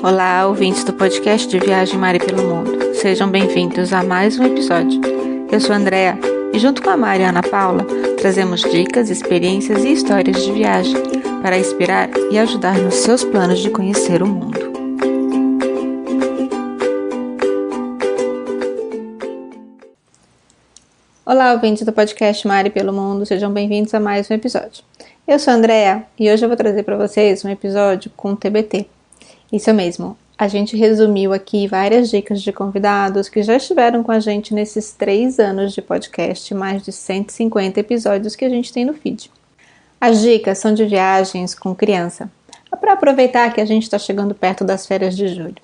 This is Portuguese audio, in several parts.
Olá, ouvintes do podcast de Viagem Mari pelo Mundo. Sejam bem-vindos a mais um episódio. Eu sou a Andrea e junto com a Mari e a Ana Paula, trazemos dicas, experiências e histórias de viagem para inspirar e ajudar nos seus planos de conhecer o mundo. Olá, ouvintes do podcast Mari pelo Mundo, sejam bem-vindos a mais um episódio. Eu sou a Andrea e hoje eu vou trazer para vocês um episódio com TBT. Isso mesmo, a gente resumiu aqui várias dicas de convidados que já estiveram com a gente nesses 3 anos de podcast, mais de 150 episódios que a gente tem no feed. As dicas são de viagens com criança, para aproveitar que a gente está chegando perto das férias de julho.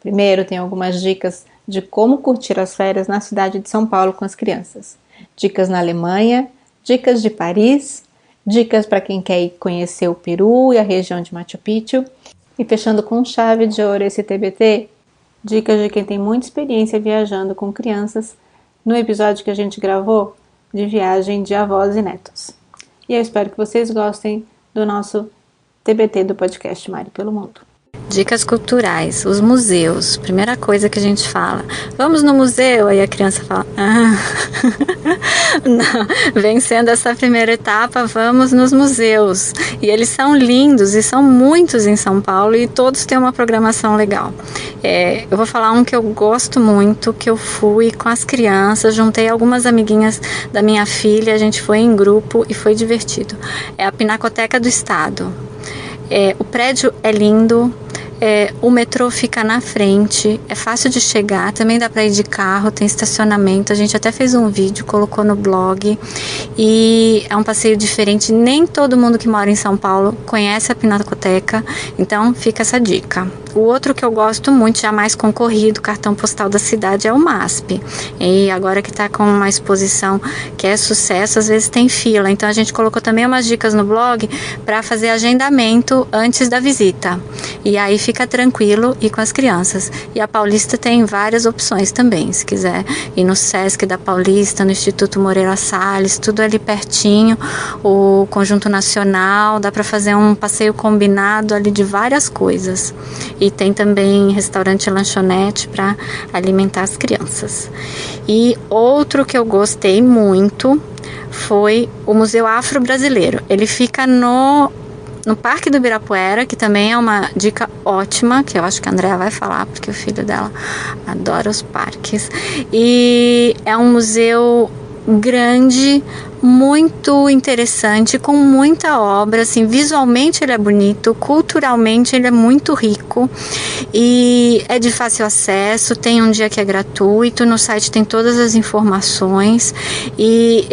Primeiro tem algumas dicas de como curtir as férias na cidade de São Paulo com as crianças. Dicas na Alemanha, dicas de Paris, dicas para quem quer ir conhecer o Peru e a região de Machu Picchu. E fechando com chave de ouro esse TBT, dicas de quem tem muita experiência viajando com crianças no episódio que a gente gravou de viagem de avós e netos. E eu espero que vocês gostem do nosso TBT do podcast Mari pelo Mundo. Dicas culturais, os museus. Primeira coisa que a gente fala, vamos no museu? Aí a criança fala, não, vencendo essa primeira etapa, vamos nos museus. E eles são lindos e são muitos em São Paulo e todos têm uma programação legal. Eu vou falar um que eu gosto muito, que eu fui com as crianças, juntei algumas amiguinhas da minha filha, a gente foi em grupo e foi divertido. É a Pinacoteca do Estado. O prédio é lindo, o metrô fica na frente, é fácil de chegar, também dá para ir de carro, tem estacionamento, a gente até fez um vídeo, colocou no blog e é um passeio diferente, nem todo mundo que mora em São Paulo conhece a Pinacoteca, então fica essa dica. O outro que eu gosto muito, já mais concorrido, cartão postal da cidade, é o MASP. E agora que está com uma exposição que é sucesso, às vezes tem fila. Então a gente colocou também umas dicas no blog para fazer agendamento antes da visita. E aí fica tranquilo ir com as crianças. E a Paulista tem várias opções também. Se quiser ir no Sesc da Paulista, no Instituto Moreira Salles, tudo ali pertinho. O Conjunto Nacional, dá para fazer um passeio combinado ali de várias coisas. E tem também restaurante e lanchonete para alimentar as crianças. E outro que eu gostei muito foi o Museu Afro-Brasileiro. Ele fica no Parque do Ibirapuera, que também é uma dica ótima, que eu acho que a Andrea vai falar, porque o filho dela adora os parques. E é um museu grande, muito interessante, com muita obra, assim, visualmente ele é bonito, culturalmente ele é muito rico e é de fácil acesso, tem um dia que é gratuito, no site tem todas as informações e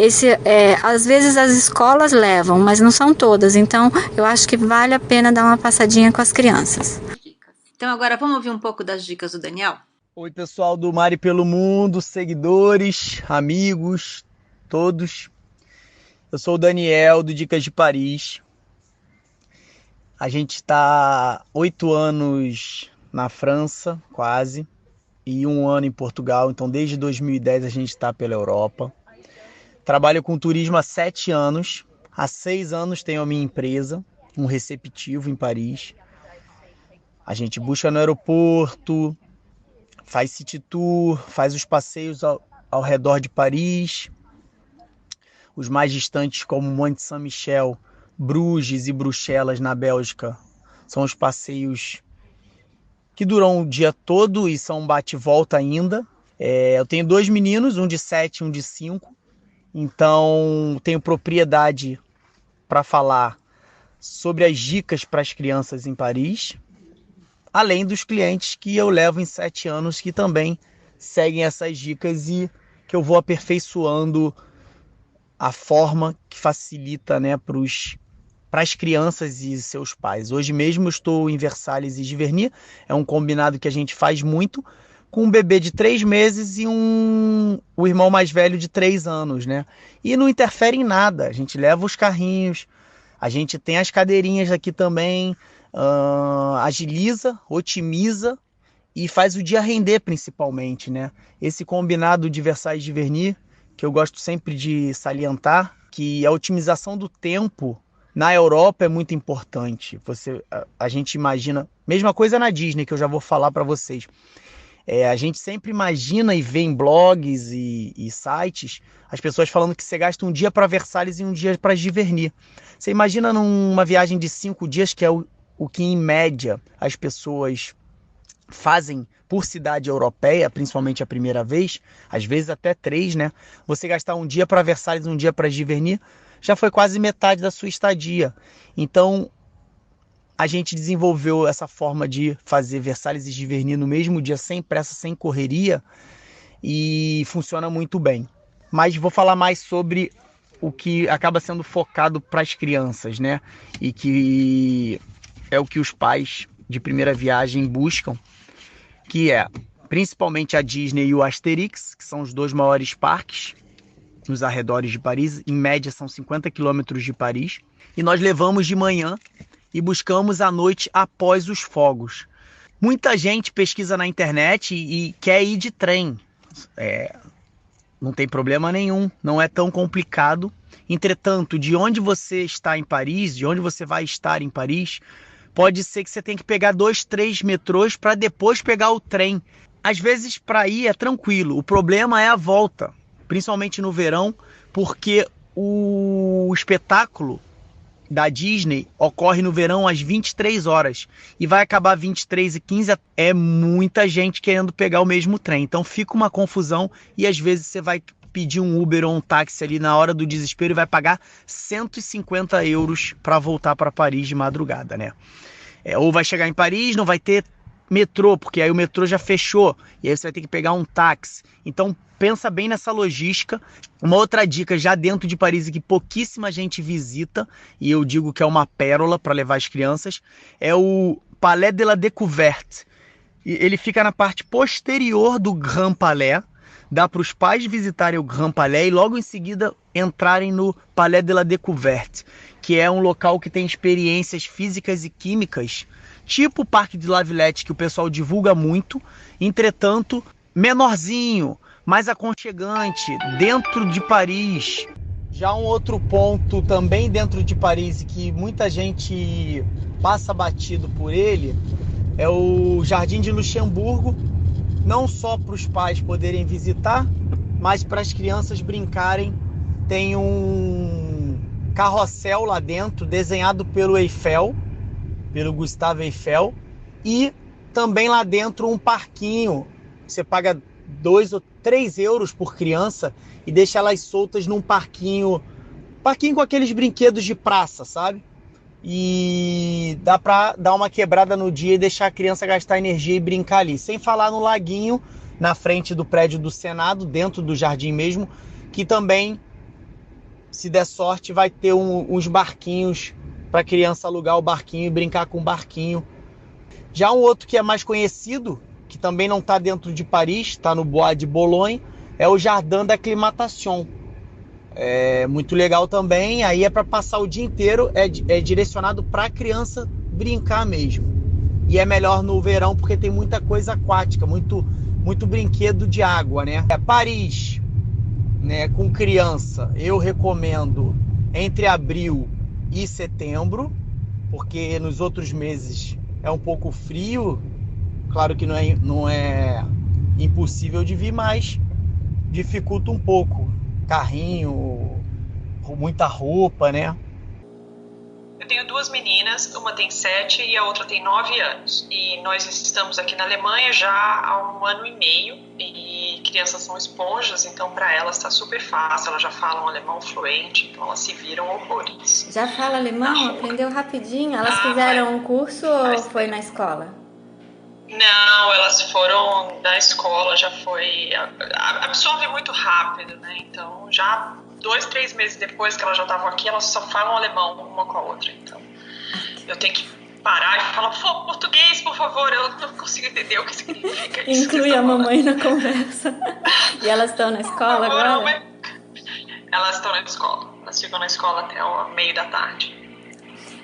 às vezes as escolas levam, mas não são todas, então eu acho que vale a pena dar uma passadinha com as crianças. Então agora vamos ouvir um pouco das dicas do Daniel? Oi pessoal do Mari pelo Mundo, seguidores, amigos, todos. Eu sou o Daniel do Dicas de Paris. A gente está 8 anos na França, quase, e 1 ano em Portugal. Então desde 2010 a gente está pela Europa. Trabalho com turismo há 7 anos. Há 6 anos tenho a minha empresa, um receptivo em Paris. A gente busca no aeroporto, faz city tour, faz os passeios ao redor de Paris. Os mais distantes, como Monte Saint-Michel, Bruges e Bruxelas, na Bélgica, são os passeios que duram o dia todo e são bate-volta ainda. Eu tenho 2 meninos, um de 7 e um de 5. Então, tenho propriedade para falar sobre as dicas para as crianças em Paris, além dos clientes que eu levo em 7 anos que também seguem essas dicas e que eu vou aperfeiçoando a forma que facilita, né, para as crianças e seus pais. Hoje mesmo eu estou em Versalhes e Giverny, é um combinado que a gente faz muito, com um bebê de 3 meses e o irmão mais velho de 3 anos, né? E não interfere em nada, a gente leva os carrinhos, a gente tem as cadeirinhas aqui também, agiliza, otimiza e faz o dia render principalmente, né? Esse combinado de Versalhes e Giverny, que eu gosto sempre de salientar, que a otimização do tempo Na Europa é muito importante. A gente imagina, mesma coisa na Disney, que eu já vou falar para vocês. A gente sempre imagina e vê em blogs e sites as pessoas falando que você gasta um dia para Versalhes e um dia para Giverny. Você imagina numa viagem de 5 dias, que é o que em média as pessoas fazem por cidade europeia, principalmente a primeira vez, às vezes até 3, né? Você gastar um dia para Versalhes e um dia para Giverny, já foi quase metade da sua estadia. Então, a gente desenvolveu essa forma de fazer Versalhes e Giverny no mesmo dia, sem pressa, sem correria, e funciona muito bem. Mas vou falar mais sobre o que acaba sendo focado para as crianças, né? E que é o que os pais de primeira viagem buscam, que é principalmente a Disney e o Asterix, que são os 2 maiores parques nos arredores de Paris. Em média são 50 quilômetros de Paris. E nós levamos de manhã e buscamos à noite após os fogos. Muita gente pesquisa na internet e quer ir de trem. Não tem problema nenhum, não é tão complicado. Entretanto, de onde você está em Paris, de onde você vai estar em Paris, pode ser que você tenha que pegar 2, 3 metrôs para depois pegar o trem. Às vezes, para ir é tranquilo, o problema é a volta, principalmente no verão, porque o espetáculo da Disney ocorre no verão às 23 horas e vai acabar 23h15. É muita gente querendo pegar o mesmo trem, então fica uma confusão e às vezes você vai pedir um Uber ou um táxi ali na hora do desespero e vai pagar 150 euros para voltar para Paris de madrugada, né? Ou vai chegar em Paris, não vai ter metrô, porque aí o metrô já fechou e aí você vai ter que pegar um táxi. Então pensa bem nessa logística. Uma outra dica já dentro de Paris e que pouquíssima gente visita, e eu digo que é uma pérola para levar as crianças, é o Palais de la Découverte. Ele fica na parte posterior do Grand Palais. Dá para os pais visitarem o Grand Palais e logo em seguida entrarem no Palais de la Découverte, que é um local que tem experiências físicas e químicas, tipo o Parque de La Villette, que o pessoal divulga muito, entretanto, menorzinho, mais aconchegante, dentro de Paris. Já um outro ponto também dentro de Paris, que muita gente passa batido por ele, é o Jardim de Luxemburgo, não só para os pais poderem visitar, mas para as crianças brincarem. Tem um carrossel lá dentro, desenhado pelo Eiffel, pelo Gustave Eiffel, e também lá dentro um parquinho. Você paga 2 ou 3 euros por criança e deixa elas soltas num parquinho com aqueles brinquedos de praça, sabe? E dá pra dar uma quebrada no dia e deixar a criança gastar energia e brincar ali. Sem falar no laguinho, na frente do prédio do Senado, dentro do jardim mesmo, que também, se der sorte, vai ter uns barquinhos para a criança alugar o barquinho e brincar com o barquinho. Já um outro que é mais conhecido, que também não está dentro de Paris, está no Bois de Boulogne, é o Jardin d'Acclimatation. É muito legal também, aí é para passar o dia inteiro, é direcionado para a criança brincar mesmo. E é melhor no verão porque tem muita coisa aquática, muito brinquedo de água, né? Paris, né, com criança, eu recomendo entre abril e setembro, porque nos outros meses é um pouco frio. Claro que não é impossível de vir, mas dificulta um pouco. Carrinho, muita roupa, né? Eu tenho 2 meninas, uma tem 7 e a outra tem 9 anos. E nós estamos aqui na Alemanha já há 1 ano e meio. E crianças são esponjas, então para elas está super fácil. Elas já falam alemão fluente, então elas se viram horrores. Já fala alemão? Aprendeu rapidinho? Elas fizeram um curso ou foi na escola? Não, elas foram da escola, já foi... Absorve muito rápido, né? Então, já 2, 3 meses depois que elas já estavam aqui, elas só falam alemão uma com a outra. Então, eu tenho que parar e falar, português, por favor, eu não consigo entender o que significa isso. Inclui a mamãe na conversa. E elas estão na escola agora? Elas estão na escola. Elas ficam na escola até o meio da tarde.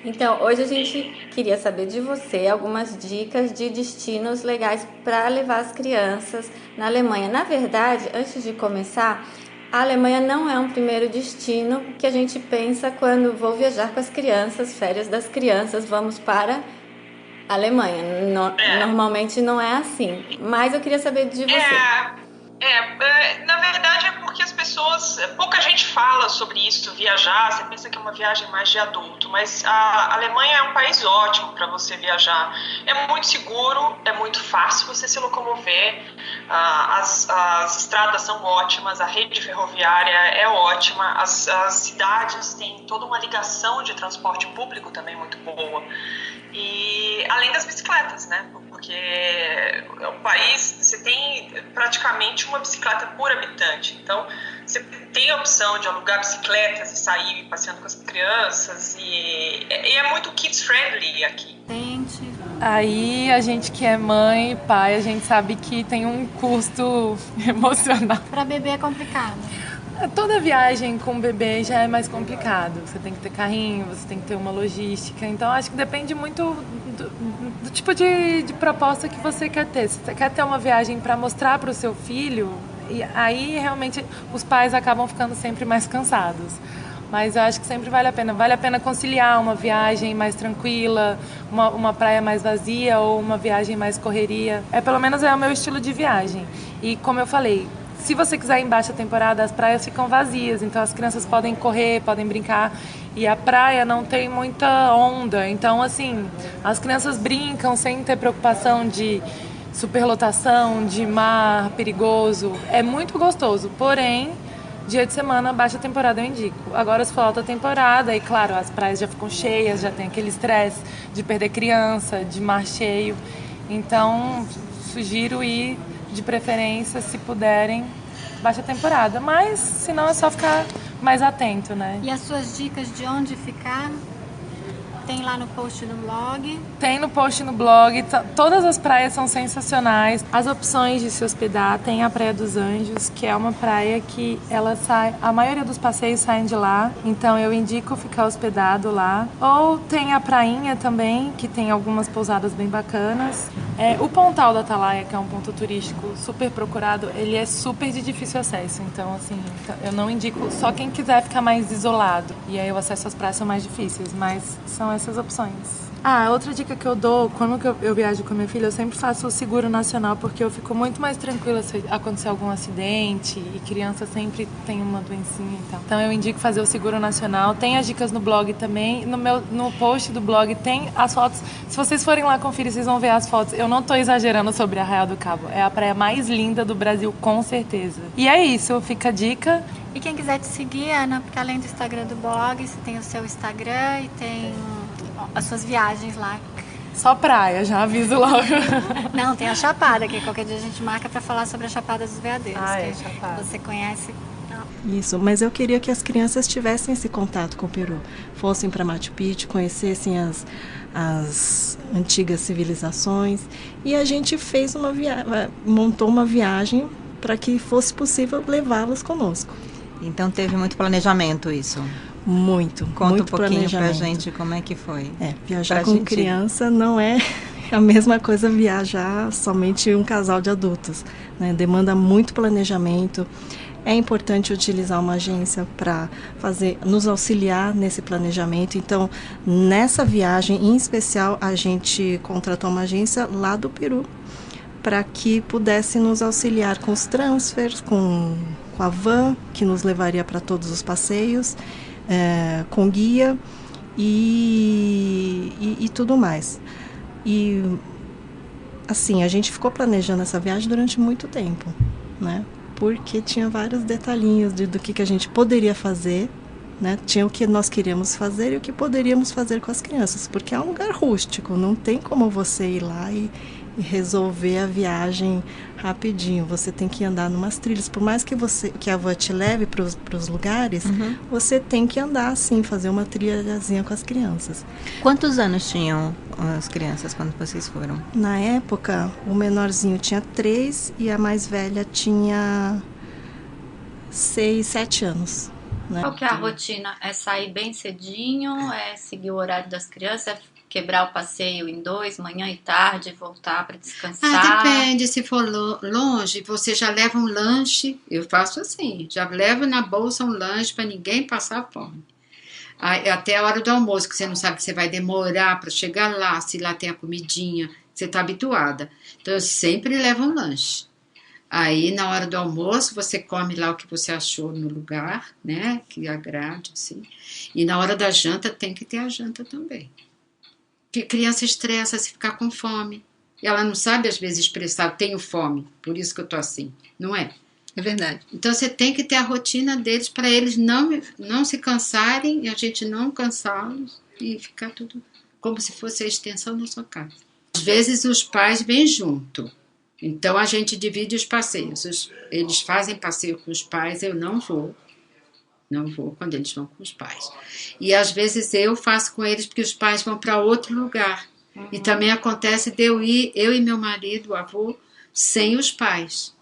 Então, hoje a gente queria saber de você algumas dicas de destinos legais para levar as crianças na Alemanha. Na verdade, antes de começar, A Alemanha não é um primeiro destino que a gente pensa quando vou viajar com as crianças, férias das crianças, vamos para a Alemanha. Normalmente não é assim, mas eu queria saber de você. Na verdade é porque as pessoas, pouca gente fala sobre isso, viajar, você pensa que é uma viagem mais de adulto, mas a Alemanha é um país ótimo para você viajar, é muito seguro, é muito fácil você se locomover, as estradas são ótimas, a rede ferroviária é ótima, as cidades têm toda uma ligação de transporte público também muito boa, e além das bicicletas, né? Porque é um país, você tem praticamente uma bicicleta por habitante. Então, você tem a opção de alugar bicicletas e sair passeando com as crianças. E é muito kids-friendly aqui. Aí, a gente que é mãe e pai, a gente sabe que tem um custo emocional. Para bebê é complicado. Toda viagem com bebê já é mais complicado. Você tem que ter carrinho, você tem que ter uma logística. Então, acho que depende muito do tipo de proposta que você quer ter. Se você quer ter uma viagem para mostrar para o seu filho, e aí realmente os pais acabam ficando sempre mais cansados. Mas eu acho que sempre vale a pena. Vale a pena conciliar uma viagem mais tranquila, uma praia mais vazia ou uma viagem mais correria. Pelo menos é o meu estilo de viagem. E como eu falei, se você quiser ir em baixa temporada, as praias ficam vazias, então as crianças podem correr, podem brincar, e a praia não tem muita onda, então assim, as crianças brincam sem ter preocupação de superlotação, de mar perigoso, é muito gostoso, porém, dia de semana, baixa temporada eu indico. Agora se for alta temporada, e claro, as praias já ficam cheias, já tem aquele estresse de perder criança, de mar cheio, então sugiro ir de preferência, se puderem, baixa temporada. Mas, se não, é só ficar mais atento, né? E as suas dicas de onde ficar? Tem lá no post no blog? Tem no post no blog. Todas as praias são sensacionais. As opções de se hospedar, tem a Praia dos Anjos, que é uma praia que ela sai... A maioria dos passeios saem de lá, então eu indico ficar hospedado lá. Ou tem a Prainha também, que tem algumas pousadas bem bacanas. O Pontal da Atalaia, que é um ponto turístico super procurado, ele é super de difícil acesso. Então, assim, eu não indico só quem quiser ficar mais isolado. E aí o acesso às praias são mais difíceis, mas são essas opções. Outra dica que eu dou, quando eu viajo com a minha filha, eu sempre faço o seguro nacional, porque eu fico muito mais tranquila se acontecer algum acidente, e criança sempre tem uma doencinha e tal. Então eu indico fazer o seguro nacional. Tem as dicas no blog também. No post do blog tem as fotos. Se vocês forem lá conferir, vocês vão ver as fotos. Eu não tô exagerando sobre Arraial do Cabo. É a praia mais linda do Brasil, com certeza. E é isso, fica a dica. E quem quiser te seguir, Ana, porque além do Instagram do blog, você tem o seu Instagram e tem as suas viagens lá. Só praia, já aviso logo. Não, tem a Chapada, que qualquer dia a gente marca para falar sobre a Chapada dos Veadeiros. Chapada. Você conhece? Isso, mas eu queria que as crianças tivessem esse contato com o Peru. Fossem para Machu Picchu, conhecessem as antigas civilizações. E a gente fez montou uma viagem para que fosse possível levá-los conosco. Então teve muito planejamento isso? Muito, Conta muito um pouquinho planejamento. pra gente como é que foi. Viajar com criança não é a mesma coisa viajar somente um casal de adultos, né? Demanda muito planejamento. É importante utilizar uma agência para nos auxiliar nesse planejamento. Então, nessa viagem em especial, a gente contratou uma agência lá do Peru para que pudesse nos auxiliar com os transfers, com a van que nos levaria para todos os passeios, com guia e tudo mais. E assim, a gente ficou planejando essa viagem durante muito tempo, né? Porque tinha vários detalhinhos do que a gente poderia fazer, né? Tinha o que nós queríamos fazer e o que poderíamos fazer com as crianças, porque é um lugar rústico, não tem como você ir lá e resolver a viagem rapidinho. Você tem que andar numas trilhas, por mais que a van te leve para os lugares, você tem que andar assim, fazer uma trilhazinha com as crianças. Quantos anos tinham as crianças quando vocês foram? Na época, o menorzinho tinha 3 e a mais velha tinha 6, 7 anos. Né? Qual que é a rotina? É sair bem cedinho? É seguir o horário das crianças? É quebrar o passeio em 2, manhã e tarde, voltar para descansar? Depende, se for longe, você já leva um lanche, eu faço assim, já levo na bolsa um lanche para ninguém passar fome. Aí, até a hora do almoço, que você não sabe que você vai demorar para chegar lá, se lá tem a comidinha, você está habituada. Então eu sempre levo um lanche. Aí, na hora do almoço, você come lá o que você achou no lugar, né? Que agrade, assim. E na hora da janta, tem que ter a janta também. Porque criança estressa se ficar com fome. Ela não sabe, às vezes, expressar, eu tenho fome, por isso que eu tô assim. Não é? É verdade. Então, você tem que ter a rotina deles para eles não se cansarem e a gente não cansá-los e ficar tudo como se fosse a extensão da sua casa. Às vezes, os pais vêm junto. Então, a gente divide os passeios. Eles fazem passeio com os pais, eu não vou. Não vou quando eles vão com os pais. E, às vezes, eu faço com eles porque os pais vão para outro lugar. E também acontece de eu ir, eu e meu marido, o avô, sem os pais.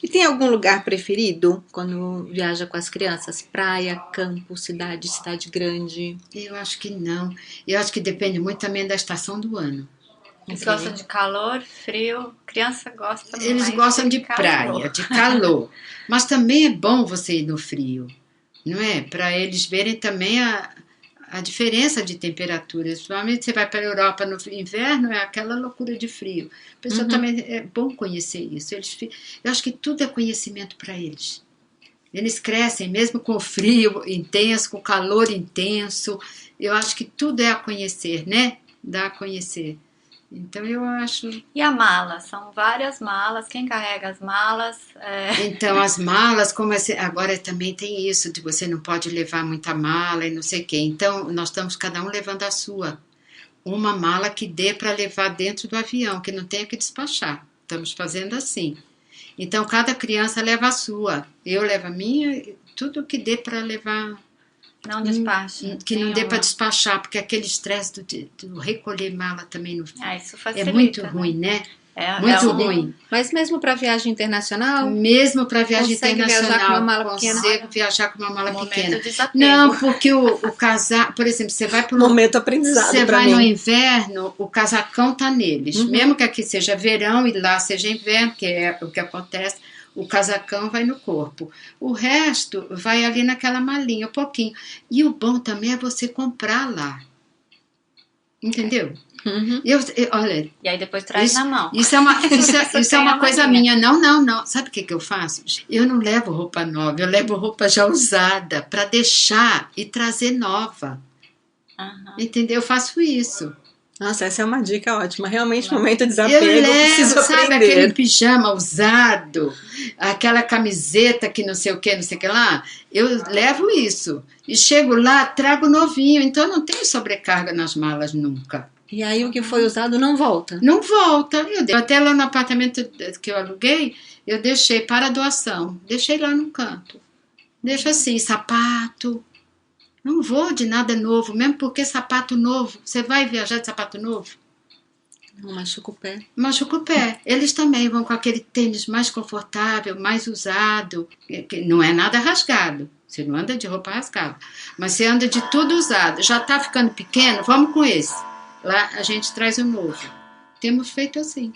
E tem algum lugar preferido quando viaja com as crianças? Praia, campo, cidade grande? Eu acho que não. Eu acho que depende muito também da estação do ano. Eles gostam de calor, frio? Criança gosta mais. Eles gostam de praia, de calor. Mas também é bom você ir no frio, não é? Para eles verem também a diferença de temperaturas. Principalmente você vai para a Europa no inverno, é aquela loucura de frio. A pessoa também é bom conhecer isso. Eu acho que tudo é conhecimento para eles. Eles crescem mesmo com o frio intenso, com o calor intenso. Eu acho que tudo é a conhecer, né? Dá a conhecer. Então eu acho... E a mala? São várias malas. Quem carrega as malas? Então as malas, como agora também tem isso, de você não pode levar muita mala e não sei o quê. Então nós estamos cada um levando a sua. Uma mala que dê para levar dentro do avião, que não tenha que despachar. Estamos fazendo assim. Então cada criança leva a sua. Eu levo a minha, tudo que dê para levar... Não despacha. Que não dê para despachar, porque aquele estresse do recolher mala também não... isso facilita, é muito ruim, né? Muito ruim. Mas mesmo para viagem internacional? Mesmo para viagem internacional. Viajar com uma mala pequena? Consegue viajar com uma mala pequena. Desapego. Não, porque o casaco... Por exemplo, você vai para momento aprendizado. Você vai no inverno, o casacão tá neles. Mesmo que aqui seja verão e lá seja inverno, que é o que acontece... O casacão vai no corpo. O resto vai ali naquela malinha, um pouquinho. E o bom também é você comprar lá. Entendeu? Olha, e aí depois traz na mão. Isso é uma coisa minha. Não. Sabe o que eu faço? Eu não levo roupa nova, eu levo roupa já usada para deixar e trazer nova. Entendeu? Eu faço isso. Nossa, essa é uma dica ótima. Realmente, momento de desapego, eu levo, preciso sabe, aprender. aquele pijama usado, aquela camiseta que não sei o que lá, eu levo isso. E chego lá, trago novinho, então eu não tenho sobrecarga nas malas nunca. E aí o que foi usado não volta? Não volta. Até lá no apartamento que eu aluguei, eu deixei para doação. Deixei lá no canto. Deixo assim, sapato... Não vou de nada novo, mesmo porque sapato novo. Você vai viajar de sapato novo? Não, machuca o pé. Machuca o pé. Eles também vão com aquele tênis mais confortável, mais usado. Que não é nada rasgado. Você não anda de roupa rasgada. Mas você anda de tudo usado. Já está ficando pequeno? Vamos com esse. Lá a gente traz o novo. Temos feito assim.